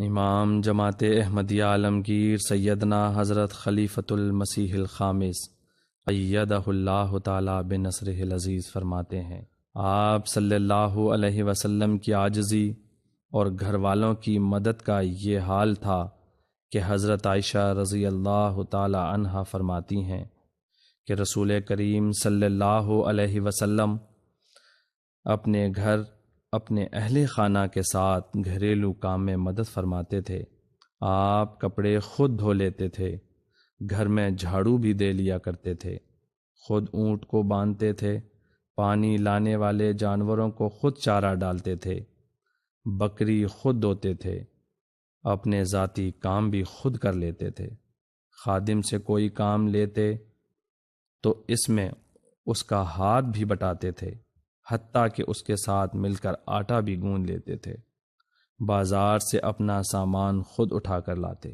امام جماعت احمدیہ عالمگیر سیدنا حضرت خلیفۃ المسیح الخامس ایدہ اللہ تعالی بنصرہ العزیز فرماتے ہیں، آپ صلی اللہ علیہ وسلم کی عاجزی اور گھر والوں کی مدد کا یہ حال تھا کہ حضرت عائشہ رضی اللہ تعالی عنہا فرماتی ہیں کہ رسول کریم صلی اللہ علیہ وسلم اپنے گھر اپنے اہل خانہ کے ساتھ گھریلو کام میں مدد فرماتے تھے۔ آپ کپڑے خود دھو لیتے تھے، گھر میں جھاڑو بھی دے لیا کرتے تھے، خود اونٹ کو باندھتے تھے، پانی لانے والے جانوروں کو خود چارہ ڈالتے تھے، بکری خود دھوتے تھے، اپنے ذاتی کام بھی خود کر لیتے تھے۔ خادم سے کوئی کام لیتے تو اس میں اس کا ہاتھ بھی بٹاتے تھے، حتیٰ کہ اس کے ساتھ مل کر آٹا بھی گوندھ لیتے تھے۔ بازار سے اپنا سامان خود اٹھا کر لاتے۔